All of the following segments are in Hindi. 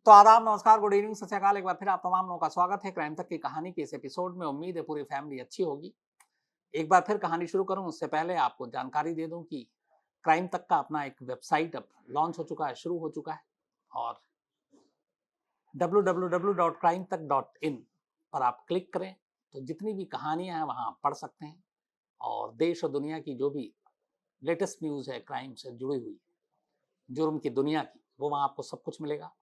तो आदाब, नमस्कार, गुड इवनिंग, सत श्री अकाल। एक बार फिर आप तमाम लोगों का स्वागत है क्राइम तक की कहानी के इस एपिसोड में। उम्मीद है पूरी फैमिली अच्छी होगी। एक बार फिर कहानी शुरू करूं उससे पहले आपको जानकारी दे दूं कि क्राइम तक का अपना एक वेबसाइट अब लॉन्च हो चुका है, शुरू हो चुका है और www.crimetak.in पर आप क्लिक करें तो जितनी भी कहानियां हैं वहां पढ़ सकते हैं और देश और दुनिया की जो भी लेटेस्ट न्यूज़ है क्राइम से जुड़ी हुई, जुर्म की दुनिया की, वो वहाँ आपको सब कुछ मिलेगा।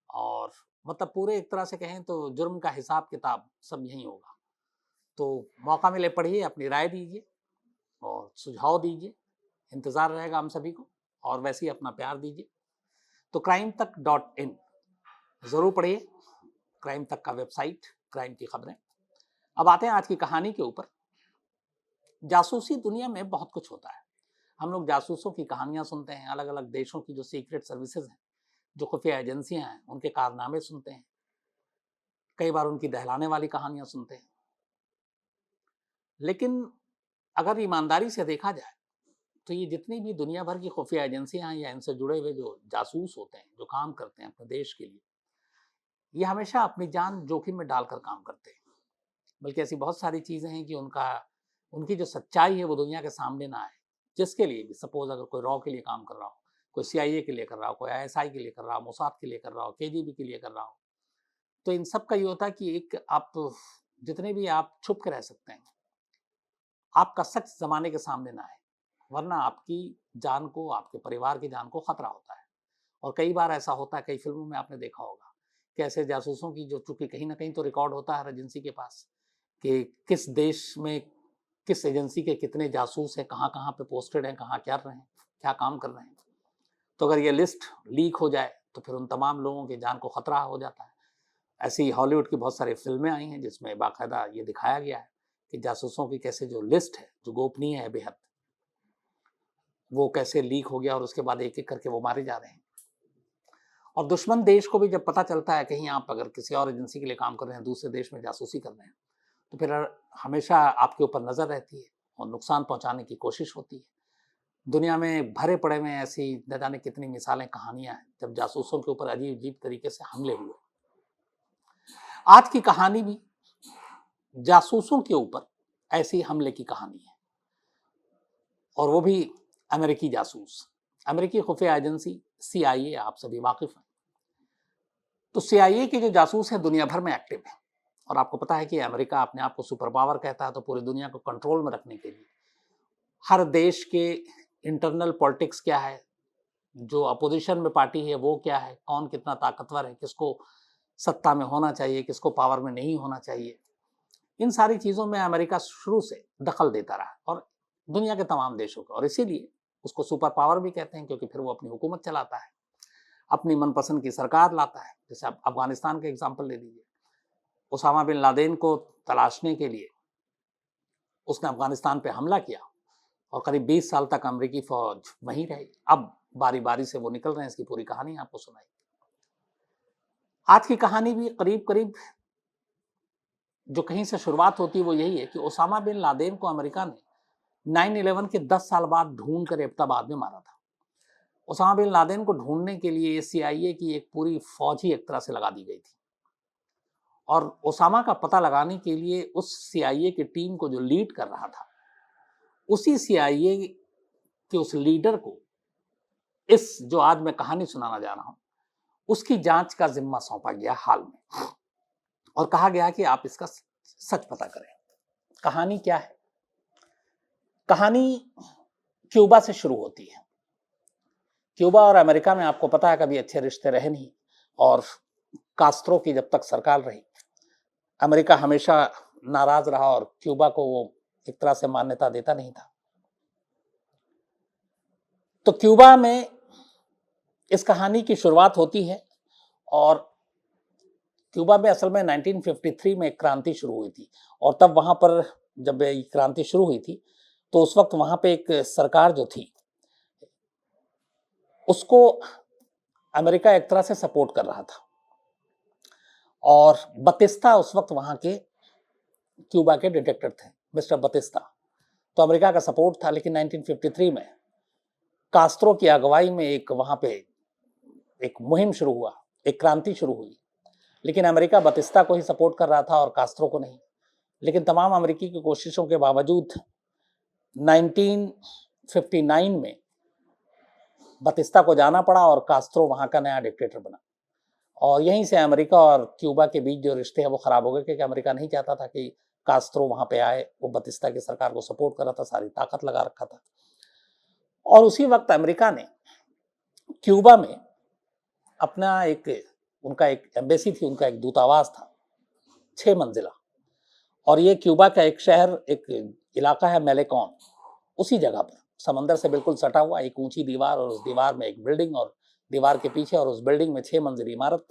और मतलब पूरे एक तरह से कहें तो जुर्म का हिसाब किताब सब यही होगा। तो मौका मिले पढ़िए, अपनी राय दीजिए और सुझाव दीजिए, इंतज़ार रहेगा हम सभी को। और वैसे ही अपना प्यार दीजिए। तो crimetech.in ज़रूर पढ़िए, क्राइम तक का वेबसाइट, क्राइम की खबरें। अब आते हैं आज की कहानी के ऊपर। जासूसी दुनिया में बहुत कुछ होता है। हम लोग जासूसों की कहानियां सुनते हैं, अलग अलग देशों की जो सीक्रेट सर्विसेज हैं, जो खुफिया एजेंसियां हैं, उनके कारनामे सुनते हैं। कई बार उनकी दहलाने वाली कहानियां सुनते हैं। लेकिन अगर ईमानदारी से देखा जाए तो ये जितनी भी दुनिया भर की खुफिया एजेंसियां हैं या इनसे जुड़े हुए जो जासूस होते हैं, जो काम करते हैं अपने देश के लिए, ये हमेशा अपनी जान जोखिम में डालकर काम करते हैं। बल्कि ऐसी बहुत सारी चीज़ें हैं कि उनकी जो सच्चाई है वो दुनिया के सामने ना आए। जिसके लिए भी, सपोज अगर कोई रॉ के लिए काम कर रहा हो, कोई CIA के लिए कर रहा हो, कोई ISI के लिए कर रहा हो, मोसाद के लिए कर रहा हो, KGB के लिए कर रहा हो, तो इन सब का ये होता है कि एक आप जितने भी आप छुप के रह सकते हैं, आपका सच जमाने के सामने ना आए, वरना आपकी जान को, आपके परिवार की जान को खतरा होता है। और कई बार ऐसा होता है, कई फिल्मों में आपने देखा होगा कि ऐसे जासूसों की, जो चूंकि कहीं ना कहीं तो रिकॉर्ड होता है हर एजेंसी के पास कि किस देश में किस एजेंसी के कितने जासूस हैं, कहाँ कहाँ पे पोस्टेड हैं, कहाँ क्या कर रहे हैं, क्या काम कर रहे हैं। तो अगर ये लिस्ट लीक हो जाए तो फिर उन तमाम लोगों की जान को खतरा हो जाता है। ऐसी हॉलीवुड की बहुत सारी फिल्में आई हैं जिसमें बाकायदा ये दिखाया गया है कि जासूसों की कैसे जो लिस्ट है, जो गोपनीय है बेहद, वो कैसे लीक हो गया और उसके बाद एक एक करके वो मारे जा रहे हैं। और दुश्मन देश को भी जब पता चलता है, कहीं आप अगर किसी और एजेंसी के लिए काम कर रहे हैं, दूसरे देश में जासूसी कर रहे हैं, तो फिर हमेशा आपके ऊपर नज़र रहती है और नुकसान पहुंचाने की कोशिश होती है। दुनिया में भरे पड़े में ऐसी न जाने कितनी मिसालें, कहानियां हैं जब जासूसों के ऊपर अजीब अजीब तरीके से हमले हुए। आज की कहानी भी जासूसों के ऊपर ऐसी हमले की कहानी है, और वो भी अमेरिकी जासूस, अमेरिकी खुफिया एजेंसी CIA, आप सभी वाकिफ हैं। तो CIA के जो जासूस हैं दुनिया भर में एक्टिव हैं। और आपको पता है कि अमेरिका अपने आप को सुपर पावर कहता है, तो पूरी दुनिया को कंट्रोल में रखने के लिए हर देश के इंटरनल पॉलिटिक्स क्या है, जो अपोजिशन में पार्टी है वो क्या है, कौन कितना ताकतवर है, किसको सत्ता में होना चाहिए, किसको पावर में नहीं होना चाहिए, इन सारी चीज़ों में अमेरिका शुरू से दखल देता रहा और दुनिया के तमाम देशों को। और इसीलिए उसको सुपर पावर भी कहते हैं, क्योंकि फिर वो अपनी हुकूमत चलाता है, अपनी मनपसंद की सरकार लाता है। जैसे आप अफगानिस्तान का एग्जाम्पल ले लीजिए। उसामा बिन लादेन को तलाशने के लिए उसने अफगानिस्तान पे हमला किया और करीब 20 साल तक अमेरिकी फौज वहीं रही। अब बारी बारी से वो निकल रहे हैं, इसकी पूरी कहानी आपको सुनाई। आज की कहानी भी करीब करीब जो कहीं से शुरुआत होती है वो यही है कि ओसामा बिन लादेन को अमेरिका ने 9/11 के 10 साल बाद ढूंढ कर एबटाबाद में मारा था। ओसामा बिन लादेन को ढूंढने के लिए CIA की एक पूरी फौज ही एक तरह से लगा दी गई थी। और ओसामा का पता लगाने के लिए उस CIA की टीम को जो लीड कर रहा था, उसी CIA के उस लीडर को इस जो आज मैं कहानी सुनाना जा रहा हूं, उसकी जांच का जिम्मा सौंपा गया हाल में, और कहा गया कि आप इसका सच पता करें। कहानी क्या है? कहानी क्यूबा से शुरू होती है। क्यूबा और अमेरिका में आपको पता है कभी अच्छे रिश्ते रहे नहीं, और कास्त्रो की जब तक सरकार रही, अमेरिका हमेशा नाराज रहा और क्यूबा को वो एक तरह से मान्यता देता नहीं था। तो क्यूबा में इस कहानी की शुरुआत होती है, और क्यूबा में असल में 1953 में एक क्रांति शुरू हुई थी। और तब वहां पर जब ये क्रांति शुरू हुई थी तो उस वक्त वहां पे एक सरकार जो थी, उसको अमेरिका एक तरह से सपोर्ट कर रहा था। और बतिस्ता उस वक्त वहां के क्यूबा के डिटेक्टर थे, मिस्टर बतिस्ता। तो अमेरिका का सपोर्ट था। लेकिन 1953 में कास्त्रो की अगुवाई में एक वहां पे एक मुहिम शुरू हुआ, एक क्रांति शुरू हुई, लेकिन अमेरिका बतिस्ता को ही सपोर्ट कर रहा था और कास्त्रो को नहीं। लेकिन तमाम अमेरिकी की कोशिशों के बावजूद 1959 में बतिस्ता को जाना पड़ा और कास्त्रो वहां का नया डिक्टेटर बना। और यहीं से अमेरिका और क्यूबा के बीच जो रिश्ते हैं वो खराब हो गए, क्योंकि अमेरिका नहीं चाहता था कि कास्त्रो वहां पे आए। वो बतिस्ता की सरकार को सपोर्ट कर रहा था, सारी ताकत लगा रखा था। और उसी वक्त अमेरिका ने क्यूबा में अपना उनका एक एम्बेसी थी, उनका एक दूतावास था 6 मंजिला। और ये क्यूबा का एक शहर, एक इलाका है मेलेकॉन, उसी जगह पर समंदर से बिल्कुल सटा हुआ एक ऊंची दीवार, और उस दीवार में एक बिल्डिंग, और दीवार के पीछे और उस बिल्डिंग में 6 मंजिली इमारत,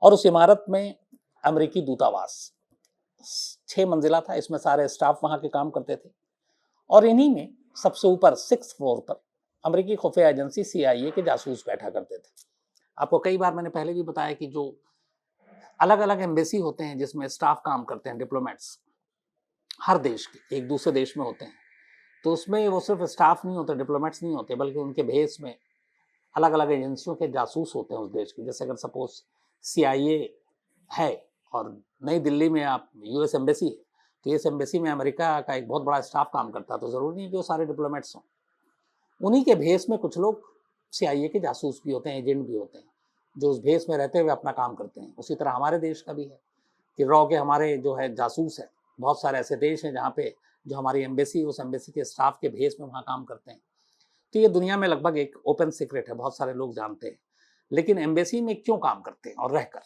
और उस इमारत में अमेरिकी दूतावास 6 मंजिला था। इसमें सारे स्टाफ वहां के काम करते थे। और इन्हीं में सबसे ऊपर 6th फ्लोर पर अमेरिकी खुफिया एजेंसी CIA के जासूस बैठा करते थे। आपको कई बार मैंने पहले भी बताया कि जो अलग अलग एम्बेसी होते हैं जिसमें स्टाफ काम करते हैं, डिप्लोमेट्स हर देश के एक दूसरे देश में होते हैं, तो उसमें वो सिर्फ स्टाफ नहीं होते, डिप्लोमेट्स नहीं होते, बल्कि उनके भेस में अलग अलग एजेंसियों के जासूस होते हैं उस देश के। जैसे अगर सपोज CIA है और नई दिल्ली में आप US एम्बेसी है, तो इस एम्बेसी में अमेरिका का एक बहुत बड़ा स्टाफ काम करता है, तो ज़रूरी नहीं कि वो सारे डिप्लोमेट्स हों। उन्हीं के भेस में कुछ लोग CIA के जासूस भी होते हैं, एजेंट भी होते हैं, जो उस भेस में रहते हुए अपना काम करते हैं। उसी तरह हमारे देश का भी है कि रॉ के हमारे जो है जासूस है, बहुत सारे ऐसे देश हैं जहाँ पे जो हमारी एम्बेसी, उस एम्बेसी के स्टाफ के भेस में वहाँ काम करते हैं। तो ये दुनिया में लगभग एक ओपन सीक्रेट है, बहुत सारे लोग जानते हैं। लेकिन एम्बेसी में क्यों काम करते हैं और रहकर,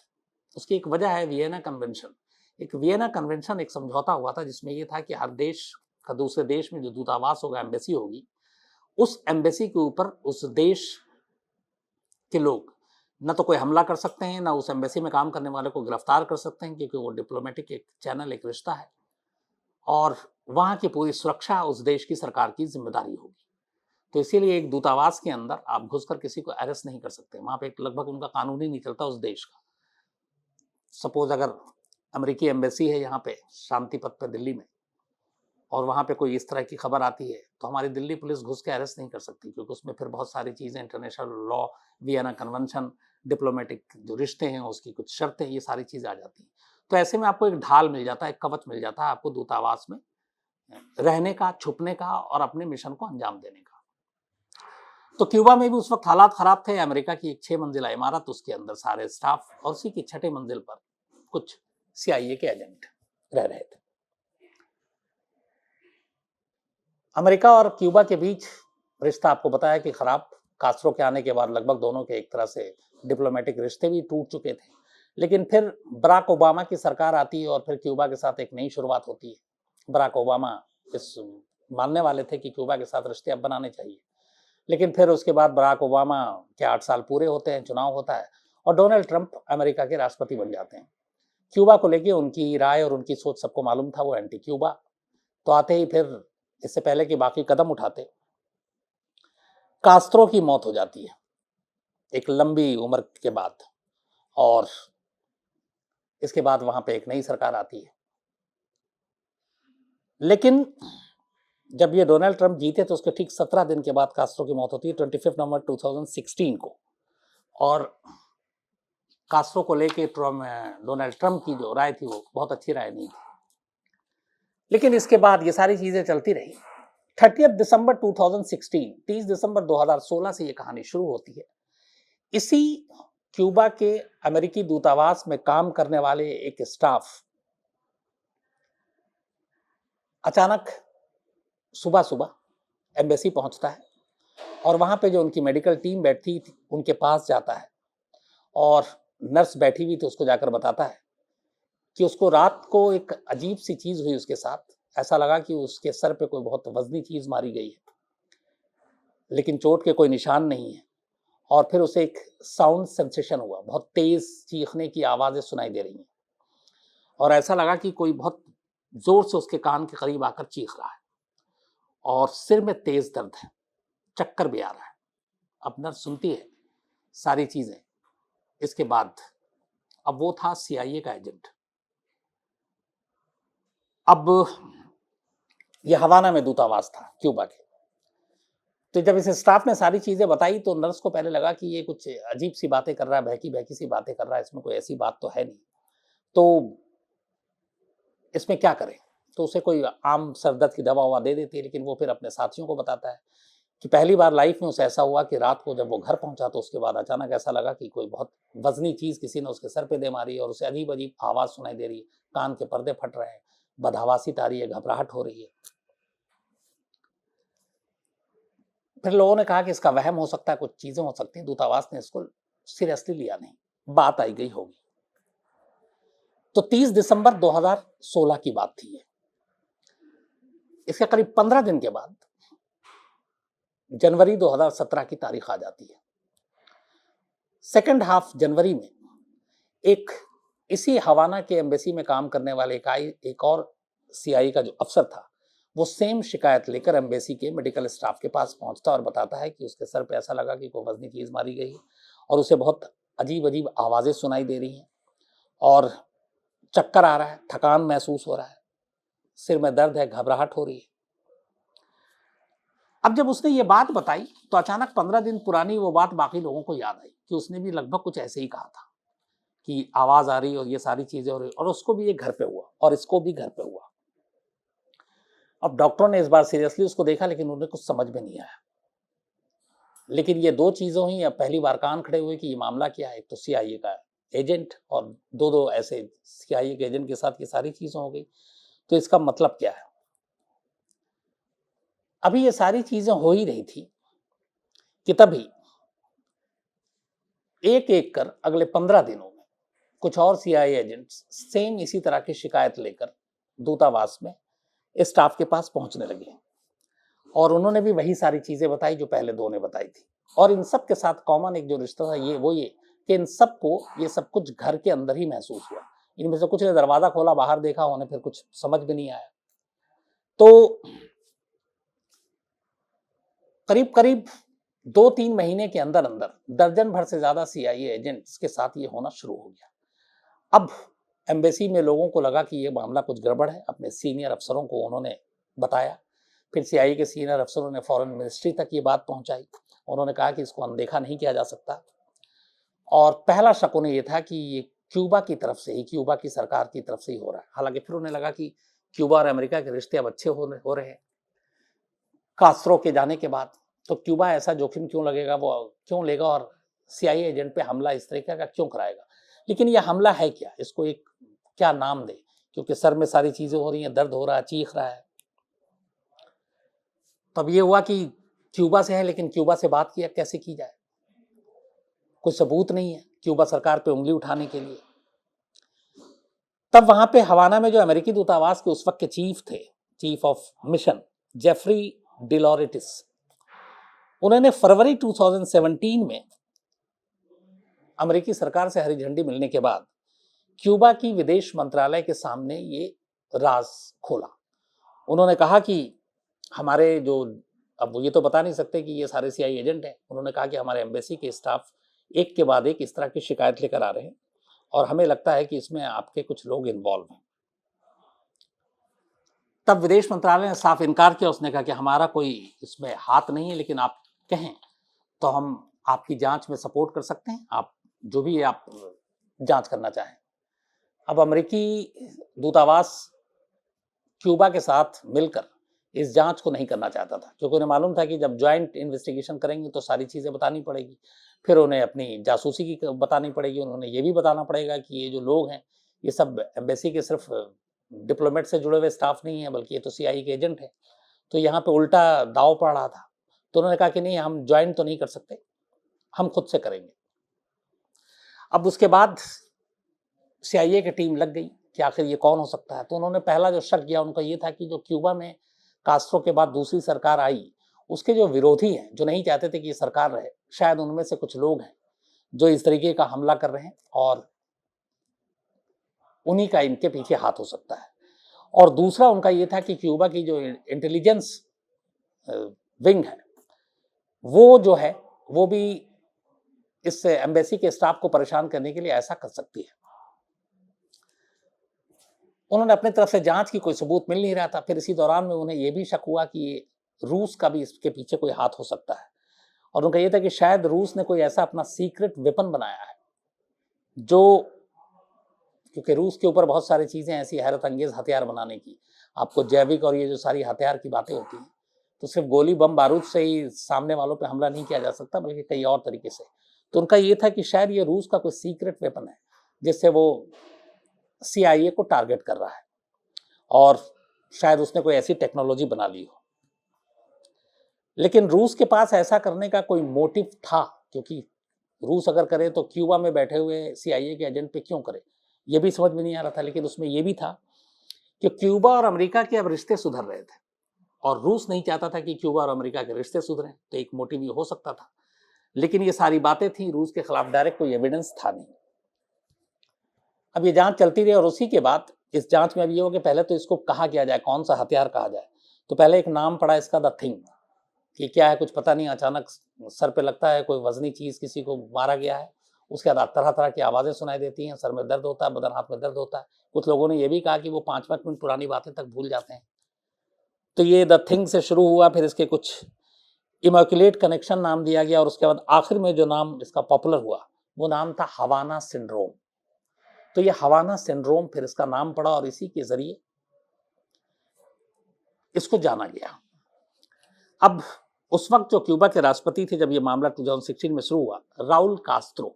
उसकी एक वजह है वियना कन्वेंशन। एक वियना कन्वेंशन एक समझौता हुआ था जिसमें ये था कि हर देश का दूसरे देश में जो दूतावास होगा, एम्बेसी होगी, उस एम्बेसी के ऊपर उस देश के लोग न तो कोई हमला कर सकते हैं, ना उस एम्बेसी में काम करने वाले को गिरफ्तार कर सकते हैं, क्योंकि वो डिप्लोमेटिक एक चैनल, एक रिश्ता है, और वहाँ की पूरी सुरक्षा उस देश की सरकार की जिम्मेदारी होगी। तो इसीलिए एक दूतावास के अंदर आप घुसकर किसी को अरेस्ट नहीं कर सकते। वहाँ पे लगभग उनका कानून ही नहीं चलता उस देश का। सपोज अगर अमेरिकी एम्बेसी है यहाँ पे शांति पथ पे दिल्ली में, और वहाँ पे कोई इस तरह की खबर आती है, तो हमारी दिल्ली पुलिस घुस के अरेस्ट नहीं कर सकती, क्योंकि उसमें फिर बहुत सारी चीज़ें, international law, Vienna convention, diplomatic जो रिश्ते हैं उसकी कुछ शर्तें, ये सारी चीज़ें आ जाती हैं। तो ऐसे में आपको एक ढाल मिल जाता है, एक कवच मिल जाता है आपको दूतावास में रहने का, छुपने का और अपने मिशन को अंजाम देने का। तो क्यूबा में भी उस वक्त हालात खराब थे। अमेरिका की एक 6 मंजिला इमारत, उसके अंदर सारे स्टाफ, और उसी की 6ठी मंजिल पर कुछ CIA के एजेंट रह रहे थे। अमेरिका और क्यूबा के बीच रिश्ता आपको बताया कि खराब, कास्ट्रो के आने के बाद लगभग दोनों के एक तरह से डिप्लोमेटिक रिश्ते भी टूट चुके थे। लेकिन फिर बराक ओबामा की सरकार आती है और फिर क्यूबा के साथ एक नई शुरुआत होती है। बराक ओबामा इस मानने वाले थे कि क्यूबा के साथ रिश्ते अब बनाने चाहिए। लेकिन फिर उसके बाद बराक ओबामा के 8 साल पूरे होते हैं, चुनाव होता है, और डोनाल्ड ट्रंप अमेरिका के राष्ट्रपति बन जाते हैं। क्यूबा को लेके उनकी राय और उनकी सोच सबको मालूम था, वो एंटी क्यूबा। तो आते ही फिर, इससे पहले कि बाकी कदम उठाते, कास्त्रो की मौत हो जाती है एक लंबी उम्र के बाद, और इसके बाद वहां पे एक नई सरकार आती है। लेकिन जब ये डोनाल्ड ट्रंप जीते तो उसके ठीक 17 दिन के बाद कास्त्रो की मौत होती है, 25 नवंबर 2016 को। और कास्त्रो को लेके डोनाल्ड ट्रंप की जो राय थी वो बहुत अच्छी राय नहीं थी। लेकिन इसके बाद ये सारी चीजें चलती रही। 30 दिसंबर 2016, 30 दिसंबर 2016 से ये कहानी शुरू होती है। इसी क्यूबा के अमेरिकी दूतावास में काम करने वाले एक स्टाफ अचानक सुबह सुबह एम्बेसी पहुंचता है, और वहां पे जो उनकी मेडिकल टीम बैठी थी उनके पास जाता है, और नर्स बैठी हुई थी उसको जाकर बताता है कि उसको रात को एक अजीब सी चीज हुई उसके साथ। ऐसा लगा कि उसके सर पे कोई बहुत वजनी चीज मारी गई है, लेकिन चोट के कोई निशान नहीं है। और फिर उसे एक साउंड सेंसेशन हुआ, बहुत तेज चीखने की आवाजें सुनाई दे रही हैं, और ऐसा लगा कि कोई बहुत जोर से उसके कान के करीब आकर चीख रहा है, और सिर में तेज दर्द है, चक्कर भी आ रहा है। अब नर्स सुनती है सारी चीजें। इसके बाद अब वो था CIA का एजेंट। अब यह हवाना में दूतावास था क्यूबा के। तो जब इस स्टाफ ने सारी चीज़ें बताई तो नर्स को पहले लगा कि ये कुछ अजीब सी बातें कर रहा है, बहकी-बहकी सी बातें कर रहा है, इसमें कोई ऐसी बात तो है नहीं। तो इसमें क्या करें? तो उसे कोई आम सर दर्द की दवा-ववा दे देती है, लेकिन वो फिर अपने साथियों को बताता है कि पहली बार लाइफ में उसे ऐसा हुआ कि रात को जब वो घर पहुँचा तो उसके बाद अचानक ऐसा लगा कि कोई बहुत वज़नी चीज़ किसी ने उसके सर पे दे मारी है और उसे अजीब-अजीब आवाज़ सुनाई दे रही है, कान के पर्दे फट रहे हैं, बदहवासी तारी है, घबराहट हो रही है। फिर लोगों ने कहा कि इसका वहम हो सकता है, कुछ चीज़ें हो सकती हैं, दूतावास ने इसको सीरियसली लिया नहीं, बात आई गई होगी। तो 30 दिसंबर 2016 की बात थी ये। इसके करीब 15 दिन के बाद जनवरी 2017 की तारीख आ जाती है। सेकंड हाफ जनवरी में एक इसी हवाना के एम्बेसी में काम करने वाले एक और सीआईए का जो अफसर था, वो सेम शिकायत लेकर एम्बेसी के मेडिकल स्टाफ के पास पहुंचता और बताता है कि उसके सर पे ऐसा लगा कि कोई वजनी चीज मारी गई है और उसे बहुत अजीब-अजीब आवाजें सुनाई दे रही हैं और चक्कर आ रहा है, थकान महसूस हो रहा है, सिर में दर्द है, घबराहट हो रही है। अब जब उसने ये बात बताई तो अचानक 15 दिन पुरानी वो बात बाकी लोगों को याद आई कि उसने भी लगभग कुछ ऐसे ही कहा था कि आवाज आ रही और ये सारी चीजें हो रही, और उसको भी ये घर पे हुआ और इसको भी घर पे हुआ। अब डॉक्टरों ने इस बार सीरियसली उसको देखा लेकिन उन्हें कुछ समझ में नहीं आया। लेकिन ये दो चीजें हुई, अब पहली बार कान खड़े हुए कि ये मामला क्या है। एक तो सीआईए का एजेंट और दो ऐसे सीआईए के एजेंट के साथ ये सारी चीजें हो गई, तो इसका मतलब क्या है। अभी ये सारी चीजें हो ही रही थी कि तभी एक एक कर अगले 15 दिनों में कुछ और सीआईए एजेंट्स सेम इसी तरह की शिकायत लेकर दूतावास में स्टाफ के पास पहुंचने लगे और उन्होंने भी वही सारी चीजें बताई जो पहले दो ने बताई थी। और इन सब के साथ कॉमन एक जो रिश्ता था ये कि इन सबको ये सब कुछ घर के अंदर ही महसूस हुआ। इनमें से कुछ ने दरवाजा खोला, बाहर देखा, उन्हें फिर कुछ समझ में नहीं आया। तो करीब करीब 2-3 महीने के अंदर अंदर दर्जन भर से ज्यादा सीआईए एजेंट्स के साथ ये होना शुरू हो गया। अब एम्बेसी में लोगों को लगा कि ये मामला कुछ गड़बड़ है, अपने सीनियर अफसरों को उन्होंने बताया। फिर सीआईए के सीनियर अफसरों ने फॉरेन मिनिस्ट्री तक ये बात पहुंचाई। उन्होंने कहा कि इसको अनदेखा नहीं किया जा सकता और पहला शक उन्हें ये था कि ये क्यूबा की तरफ से ही, क्यूबा की सरकार की तरफ से ही हो रहा है। हालांकि फिर उन्हें लगा कि क्यूबा और अमेरिका के रिश्ते अब अच्छे हो रहे हैं कास्त्रो के जाने के बाद, तो क्यूबा ऐसा जोखिम क्यों लगेगा, वो क्यों लेगा और सीआईए एजेंट पे हमला इस तरीके का क्यों कराएगा। लेकिन ये हमला है क्या, इसको एक क्या नाम दे, क्योंकि सर में सारी चीजें हो रही हैं, दर्द हो रहा है, चीख रहा है। तब ये हुआ कि क्यूबा से है, लेकिन क्यूबा से बात किया कैसे की जाए, कोई सबूत नहीं है क्यूबा सरकार पे उंगली उठाने के लिए। तब वहां पे हवाना में जो अमेरिकी दूतावास के उस वक्त के चीफ थे, चीफ ऑफ मिशन जेफरी डिलोरेटिस, उन्होंने फरवरी 2017 में अमेरिकी सरकार से हरी झंडी मिलने के बाद क्यूबा की विदेश मंत्रालय के सामने ये राज खोला। उन्होंने कहा कि हमारे जो, अब ये तो बता नहीं सकते कि ये सारे सीआईए एजेंट हैं, उन्होंने कहा कि हमारे एम्बेसी के स्टाफ एक के बाद एक इस तरह की शिकायत लेकर आ रहे हैं और हमें लगता है कि इसमें आपके कुछ लोग इन्वॉल्व हैं। तब विदेश मंत्रालय ने साफ इनकार किया। उसने कहा कि हमारा कोई इसमें हाथ नहीं है, लेकिन आप कहें तो हम आपकी जांच में सपोर्ट कर सकते हैं, आप जो भी आप जांच करना चाहें। अब अमेरिकी दूतावास क्यूबा के साथ मिलकर इस जांच को नहीं करना चाहता था, क्योंकि उन्हें मालूम था कि जब ज्वाइंट इन्वेस्टिगेशन करेंगे तो सारी चीज़ें बतानी पड़ेगी, फिर उन्हें अपनी जासूसी की बतानी पड़ेगी, उन्होंने ये भी बताना पड़ेगा कि ये जो लोग हैं ये सब एम्बेसी के सिर्फ डिप्लोमेट से जुड़े हुए स्टाफ नहीं है, बल्कि ये तो सीआईए के एजेंट हैं। तो यहाँ पे उल्टा दाव पड़ रहा था। तो उन्होंने कहा कि नहीं, हम ज्वाइंट तो नहीं कर सकते, हम खुद से करेंगे। अब उसके बाद सीआईए की टीम लग गई कि आखिर ये कौन हो सकता है। तो उन्होंने पहला जो शक किया उनका ये था कि जो क्यूबा में कास्ट्रो के बाद दूसरी सरकार आई, उसके जो विरोधी हैं, जो नहीं चाहते थे कि ये सरकार रहे, शायद उनमें से कुछ लोग हैं जो इस तरीके का हमला कर रहे हैं और उन्हीं का इनके पीछे हाथ हो सकता है। और दूसरा उनका ये था कि क्यूबा की जो इंटेलिजेंस विंग है, वो जो है वो भी इस एम्बेसी के स्टाफ को परेशान करने के लिए ऐसा कर सकती है। उन्होंने अपनी तरफ से जांच की, कोई सबूत मिल नहीं रहा था। फिर इसी दौरान में उन्हें यह भी शक हुआ कि रूस का भी इसके पीछे कोई हाथ हो सकता है। और उनका ये था कि शायद रूस ने कोई ऐसा अपना सीक्रेट वेपन बनाया है जो, क्योंकि रूस के ऊपर बहुत सारी चीज़ें ऐसी हैरत अंगेज हथियार बनाने की, आपको जैविक और ये जो सारी हथियार की बातें होती हैं, तो सिर्फ गोली बम बारूद से ही सामने वालों पे हमला नहीं किया जा सकता, बल्कि कई और तरीके से। तो उनका ये था कि शायद ये रूस का कोई सीक्रेट वेपन है जिससे वो CIA को टारगेट कर रहा है, और शायद उसने कोई ऐसी टेक्नोलॉजी बना ली हो। लेकिन रूस के पास ऐसा करने का कोई मोटिव था, क्योंकि रूस अगर करे तो क्यूबा में बैठे हुए CIA के एजेंट पे क्यों करे, ये भी समझ में नहीं आ रहा था। लेकिन उसमें ये भी था कि क्यूबा और अमेरिका के अब रिश्ते सुधर रहे थे, और रूस नहीं चाहता था कि क्यूबा और अमेरिका के रिश्ते सुधरें, तो एक मोटिव ये हो सकता था। लेकिन ये सारी बातें थी, रूस के खिलाफ डायरेक्ट कोई एविडेंस था नहीं। अब ये जांच चलती रही, और उसी के बाद इस जांच में अब ये हो कि पहले तो इसको कहा क्या जाए, कौन सा हथियार कहा जाए। तो पहले एक नाम पड़ा इसका, द थिंग, कि क्या है कुछ पता नहीं, अचानक सर पे लगता है कोई वजनी चीज, किसी को मारा गया है। उसके बाद तरह तरह की आवाजें सुनाई देती हैं, सर में दर्द होता है, बदन हाथ में दर्द होता है। कुछ लोगों ने यह भी कहा कि वो 5-5 मिनट पुरानी बातें तक भूल जाते हैं। तो ये द थिंग से शुरू हुआ, फिर इसके कुछ इमैक्युलेट कनेक्शन नाम दिया गया, और उसके बाद आखिर में जो नाम इसका पॉपुलर हुआ वो नाम था हवाना सिंड्रोम। तो ये हवाना सिंड्रोम फिर इसका नाम पड़ा, और इसी के जरिए इसको जाना गया। अब उस वक्त जो क्यूबा के राष्ट्रपति थे, जब ये मामला 2016 में शुरू हुआ, राउल कास्त्रो,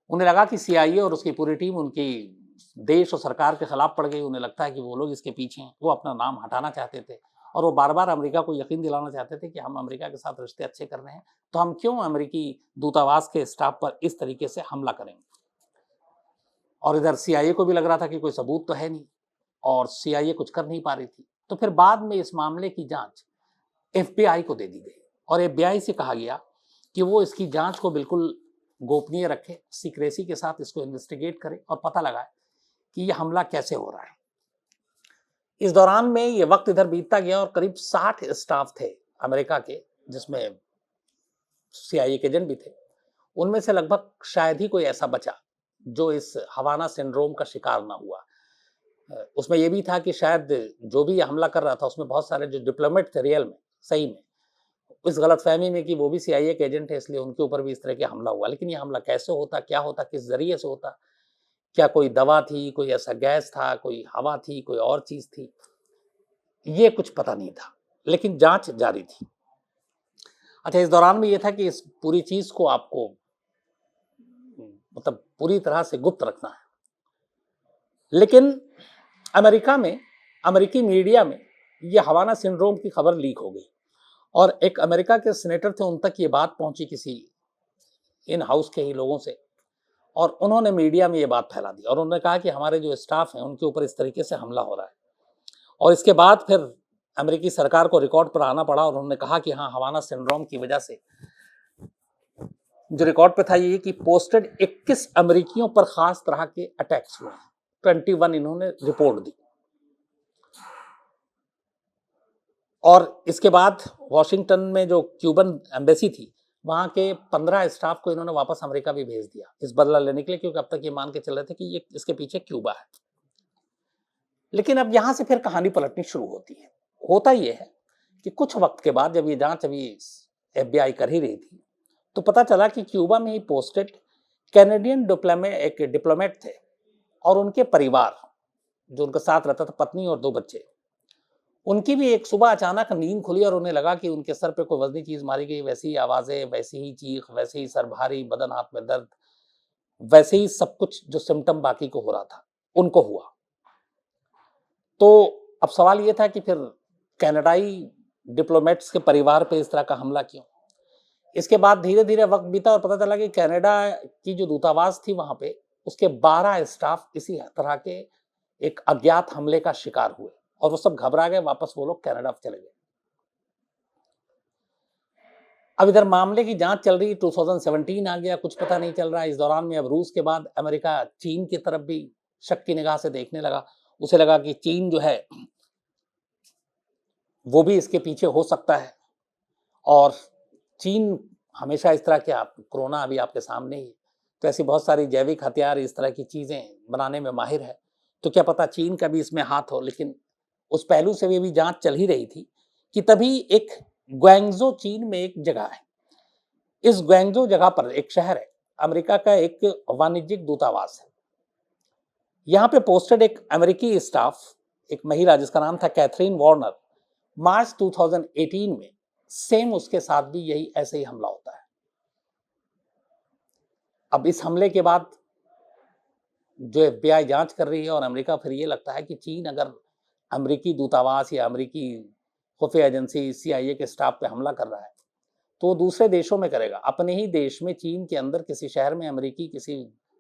उन्हें लगा कि CIA और उसकी पूरी टीम उनकी देश और सरकार के खिलाफ पड़ गई। उन्हें लगता है कि वो लोग इसके पीछे हैं, वो अपना नाम हटाना चाहते थे, और वो बार बार अमेरिका को यकीन दिलाना चाहते थे कि हम अमेरिका के साथ रिश्ते अच्छे कर रहे हैं, तो हम क्यों अमेरिकी दूतावास के स्टाफ पर इस तरीके से हमला करेंगे। और इधर CIA को भी लग रहा था कि कोई सबूत तो है नहीं, और CIA कुछ कर नहीं पा रही थी। तो फिर बाद में इस मामले की जांच FBI को दे दी गई, और FBI से कहा गया कि वो इसकी जांच को बिल्कुल गोपनीय रखे, सीक्रेसी के साथ इसको इन्वेस्टिगेट करे और पता लगाए कि ये हमला कैसे हो रहा है। इस दौरान में ये वक्त इधर बीतता गया, और करीब 60 स्टाफ थे अमेरिका के, जिसमें CIA के एजेंट भी थे। उनमें से लगभग शायद ही कोई ऐसा बचा जो इस हवाना सिंड्रोम का शिकार ना हुआ। उसमें यह भी था कि शायद जो भी हमला कर रहा था उसमें बहुत सारे जो डिप्लोमेट थे रियल में, सही में, इस गलतफहमी में कि वो भी CIA के एजेंट है, इसलिए उनके ऊपर भी इस तरह के हमला हुआ। लेकिन ये हमला कैसे होता, क्या होता, किस जरिए से होता, क्या कोई दवा थी, कोई ऐसा गैस था, कोई हवा थी, कोई और चीज थी, ये कुछ पता नहीं था। लेकिन जांच जारी थी। अच्छा, इस दौरान में ये था कि इस पूरी चीज को आपको मतलब पूरी तरह से गुप्त रखना है। लेकिन अमेरिका में, अमेरिकी मीडिया में ये हवाना सिंड्रोम की खबर लीक हो गई, और एक अमेरिका के सीनेटर थे, उन तक ये बात पहुंची किसी इन हाउस के ही लोगों से, और उन्होंने मीडिया में ये बात फैला दी, और उन्होंने कहा कि हमारे जो स्टाफ हैं उनके ऊपर इस तरीके से हमला हो रहा है। और इसके बाद फिर अमेरिकी सरकार को रिकॉर्ड पर आना पड़ा, और उन्होंने कहा कि हाँ, हवाना सिंड्रोम की वजह से जो रिकॉर्ड पे था ये कि पोस्टेड 21 अमेरिकियों पर खास तरह के अटैक्स हुए हैं। 21 इन्होंने रिपोर्ट दी, और इसके बाद वॉशिंगटन में जो क्यूबन एम्बेसी थी, वहां के 15 स्टाफ को इन्होंने वापस अमेरिका भी भेज दिया इस बदला लेने के लिए, क्योंकि अब तक ये मान के चल रहे थे कि ये इसके पीछे क्यूबा है। लेकिन अब यहां से फिर कहानी पलटनी शुरू होती है। होता यह है कि कुछ वक्त के बाद, जब ये जांच अभी FBI कर ही रही थी, तो पता चला कि क्यूबा में ही पोस्टेड कैनेडियन एक डिप्लोमेट थे, और उनके परिवार, जो उनके साथ रहता था, पत्नी और 2 बच्चे, उनकी भी एक सुबह अचानक नींद खुली, और उन्हें लगा कि उनके सर पे कोई वजनी चीज मारी गई। वैसी ही आवाजें, वैसी ही चीख, वैसे ही सर भारी, बदन हाथ में दर्द, वैसे ही सब कुछ जो सिम्टम बाकी को हो रहा था उनको हुआ। तो अब सवाल ये था कि फिर कनाडाई डिप्लोमेट्स के परिवार पे इस तरह का हमला क्यों। इसके बाद धीरे धीरे वक्त बीता, और पता चला कि कनाडा की जो दूतावास थी वहां पे, उसके 12 स्टाफ इसी तरह के एक अज्ञात हमले का शिकार हुए, और वो सब घबरा गए, वापस वो लोग कनाडा चले गए। अब इधर मामले की जांच चल रही, 2017 आ गया, कुछ पता नहीं चल रहा है। इस दौरान में अब रूस के बाद अमेरिका चीन की तरफ भी शक की निगाह से देखने लगा। उसे लगा कि चीन जो है वो भी इसके पीछे हो सकता है, और चीन हमेशा इस तरह के, आप कोरोना अभी आपके सामने ही, तो ऐसी बहुत सारी जैविक हथियार, इस तरह की चीजें बनाने में माहिर है, तो क्या पता चीन का भी इसमें हाथ हो। लेकिन उस पहलू से भी जांच चल ही रही थी कि तभी एक ग्वांगझो चीन में एक जगह है, इस ग्वांगझो जगह पर एक शहर है, अमेरिका का एक वाणिज्यिक दूतावास है। यहाँ पे पोस्टेड एक अमेरिकी स्टाफ, एक महिला जिसका नाम था कैथरीन वार्नर, मार्च 2018 में सेम उसके साथ भी यही ऐसे ही हमला होता है। अब इस हमले के बाद जो FBI जांच कर रही है और अमेरिका फिर ये लगता है कि चीन अगर अमेरिकी दूतावास या अमेरिकी खुफिया एजेंसी CIA के स्टाफ पे हमला कर रहा है तो वो दूसरे देशों में करेगा, अपने ही देश में चीन के अंदर किसी शहर में अमेरिकी किसी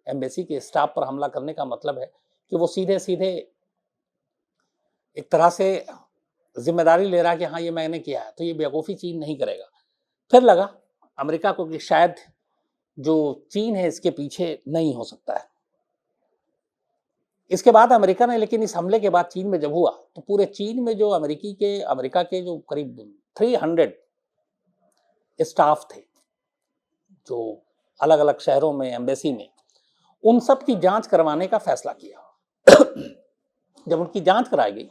एम्बेसी के स्टाफ पर हमला करने का मतलब है कि वो सीधे सीधे एक तरह से जिम्मेदारी ले रहा है कि हाँ ये मैंने किया है, तो ये बेवकूफ़ी चीन नहीं करेगा। फिर लगा अमेरिका को कि शायद जो चीन है इसके पीछे नहीं हो सकता है। इसके बाद अमेरिका ने, लेकिन इस हमले के बाद चीन में जब हुआ तो पूरे चीन में जो अमेरिका के जो करीब 300 स्टाफ थे जो अलग अलग शहरों में एम्बेसी में, उन सब की जांच करवाने का फैसला किया। जब उनकी जांच कराई गई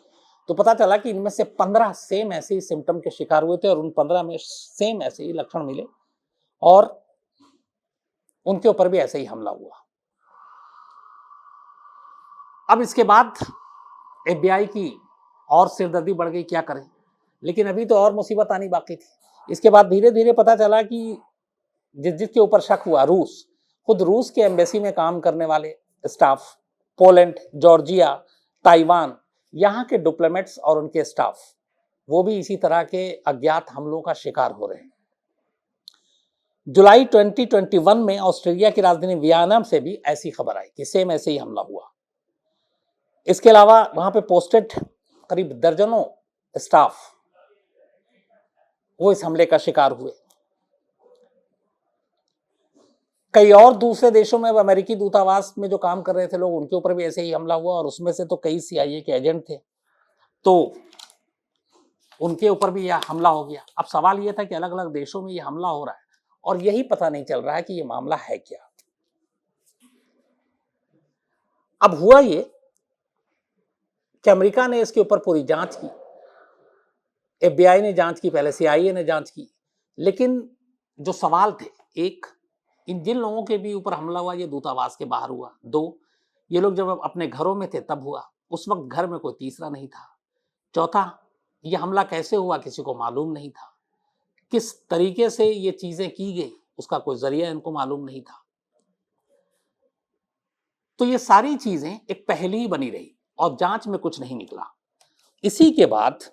तो पता चला कि इनमें से 15 सेम ऐसे ही सिम्टम के शिकार हुए थे और उन 15 में सेम ऐसे ही लक्षण मिले और उनके ऊपर भी ऐसे ही हमला हुआ। अब इसके बाद FBI की और सिरदर्दी बढ़ गई, क्या करें, लेकिन अभी तो और मुसीबत आनी बाकी थी। इसके बाद धीरे धीरे पता चला कि जिसके ऊपर शक हुआ, रूस, खुद रूस के एम्बेसी में काम करने वाले स्टाफ, पोलैंड, जॉर्जिया, ताइवान, यहाँ के डिप्लोमेट्स और उनके स्टाफ, वो भी इसी तरह के अज्ञात हमलों का शिकार हो रहे हैं। जुलाई 2021 में ऑस्ट्रेलिया की राजधानी वियना से भी ऐसी खबर आई कि सेम ऐसे ही हमला हुआ। इसके अलावा वहां पे पोस्टेड करीब दर्जनों स्टाफ वो इस हमले का शिकार हुए। कई और दूसरे देशों में अमेरिकी दूतावास में जो काम कर रहे थे लोग, उनके ऊपर भी ऐसे ही हमला हुआ और उसमें से तो कई CIA के एजेंट थे, तो उनके ऊपर भी यह हमला हो गया। अब सवाल यह था कि अलग अलग देशों में यह हमला हो रहा है और यही पता नहीं चल रहा है कि यह मामला है क्या। अब हुआ ये कि अमेरिका ने इसके ऊपर पूरी जांच की, FBI ने जांच की, पहले CIA ने जांच की, लेकिन जो सवाल थे, एक, इन जिन लोगों के भी ऊपर हमला हुआ ये दूतावास के बाहर हुआ, दो, ये लोग जब अपने घरों में थे तब हुआ, उस वक्त घर में कोई तीसरा नहीं था, चौथा, ये हमला कैसे हुआ किसी को मालूम नहीं था, किस तरीके से ये चीजें की गई उसका कोई जरिया इनको मालूम नहीं था। तो ये सारी चीजें एक पहेली बनी रही और जांच में कुछ नहीं निकला। इसी के बाद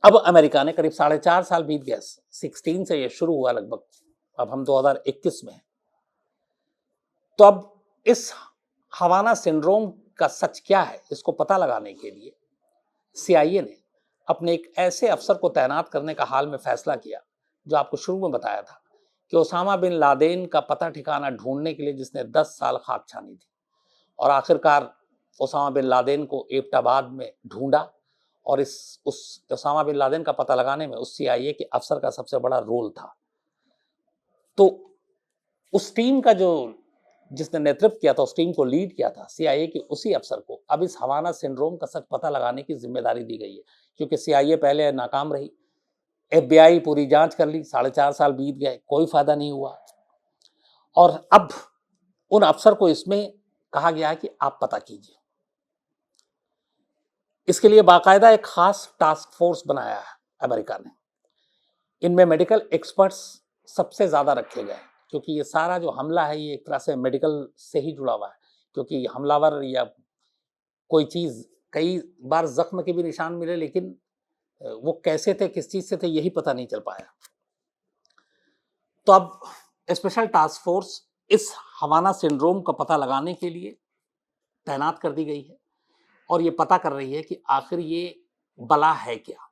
अब अमेरिका ने, करीब 4.5 साल बीत गया, 16 से ये शुरू हुआ लगभग, अब हम 2021 में हैं, तो अब इस हवाना सिंड्रोम का सच क्या है इसको पता लगाने के लिए CIA ने अपने एक ऐसे अफसर को तैनात करने का हाल में फैसला किया जो आपको शुरू में बताया था कि ओसामा बिन लादेन का पता ठिकाना ढूंढने के लिए जिसने 10 साल खाक छानी थी और आखिरकार ओसामा बिन लादेन को एबटाबाद में ढूंढा और उस ओसामा बिन लादेन का पता लगाने में उस CIA के अफसर का सबसे बड़ा रोल था। तो उस टीम का जिसने नेतृत्व किया था, उस टीम को लीड किया था, CIA के उसी अफसर को अब इस हवाना सिंड्रोम का सच पता लगाने की जिम्मेदारी दी गई है, क्योंकि CIA पहले नाकाम रही, FBI पूरी जांच कर ली, 4.5 साल बीत गए, कोई फायदा नहीं हुआ और अब उन अफसर को इसमें कहा गया है कि आप पता कीजिए। इसके लिए बाकायदा एक खास टास्क फोर्स बनाया है अमेरिका ने। इनमें मेडिकल एक्सपर्ट्स सबसे ज्यादा रखे गए क्योंकि ये सारा जो हमला है ये एक तरह से मेडिकल से ही जुड़ा हुआ है, क्योंकि हमलावर या कोई चीज, कई बार जख्म के भी निशान मिले लेकिन वो कैसे थे, किस चीज से थे, यही पता नहीं चल पाया। तो अब स्पेशल टास्क फोर्स इस हवाना सिंड्रोम का पता लगाने के लिए तैनात कर दी गई है और ये पता कर रही है कि आखिर ये बला है क्या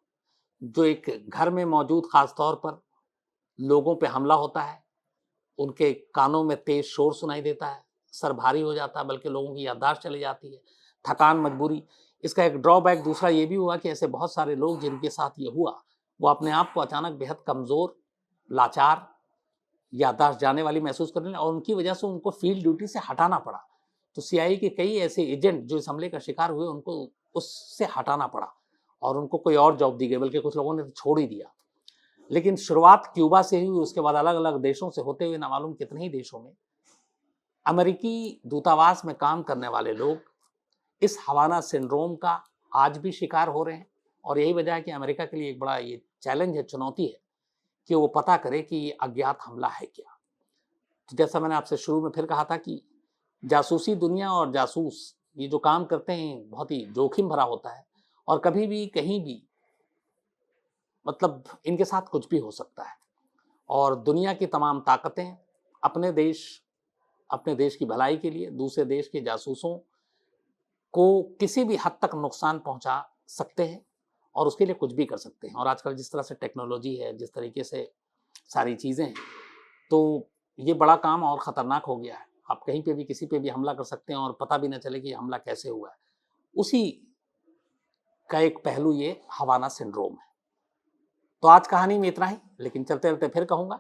जो एक घर में मौजूद, खासतौर पर लोगों पे हमला होता है, उनके कानों में तेज शोर सुनाई देता है, सर भारी हो जाता है, बल्कि लोगों की याददाश्त चली जाती है, थकान, मजबूरी। इसका एक ड्रॉबैक दूसरा ये भी हुआ कि ऐसे बहुत सारे लोग जिनके साथ ये हुआ वो अपने आप को अचानक बेहद कमज़ोर, लाचार, याददाश्त जाने वाली महसूस करने लगे और उनकी वजह से उनको फील्ड ड्यूटी से हटाना पड़ा। तो CIA के कई ऐसे एजेंट जो इस हमले का शिकार हुए उनको उससे हटाना पड़ा और उनको कोई और जॉब दी गई, बल्कि कुछ लोगों ने तो छोड़ ही दिया। लेकिन शुरुआत क्यूबा से हुई, उसके बाद अलग अलग देशों से होते हुए ना मालूम कितने ही देशों में अमेरिकी दूतावास में काम करने वाले लोग इस हवाना सिंड्रोम का आज भी शिकार हो रहे हैं। और यही वजह है कि अमेरिका के लिए एक बड़ा ये चैलेंज है, चुनौती है कि वो पता करे कि ये अज्ञात हमला है क्या। तो जैसा मैंने आपसे शुरू में फिर कहा था कि जासूसी दुनिया और जासूस ये जो काम करते हैं बहुत ही जोखिम भरा होता है, और कभी भी कहीं भी मतलब इनके साथ कुछ भी हो सकता है। और दुनिया की तमाम ताकतें अपने देश की भलाई के लिए दूसरे देश के जासूसों को किसी भी हद तक नुकसान पहुंचा सकते हैं और उसके लिए कुछ भी कर सकते हैं। और आजकल जिस तरह से टेक्नोलॉजी है, जिस तरीके से सारी चीज़ें हैं, तो ये बड़ा काम और ख़तरनाक हो गया है। आप कहीं पे भी किसी पे भी हमला कर सकते हैं और पता भी ना चले कि हमला कैसे हुआ है। उसी का एक पहलू ये हवाना सिंड्रोम है। तो आज कहानी में इतना ही, लेकिन चलते चलते फिर कहूँगा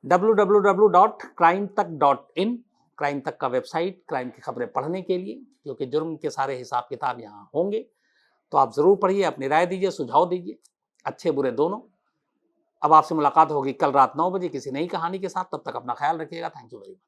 www.crimetech.in, क्राइम तक का वेबसाइट, क्राइम की खबरें पढ़ने के लिए, क्योंकि जुर्म के सारे हिसाब किताब यहाँ होंगे। तो आप ज़रूर पढ़िए, अपनी राय दीजिए, सुझाव दीजिए, अच्छे बुरे दोनों। अब आपसे मुलाकात होगी कल रात 9 बजे किसी नई कहानी के साथ। तब तक अपना ख्याल रखिएगा। Thank you very much.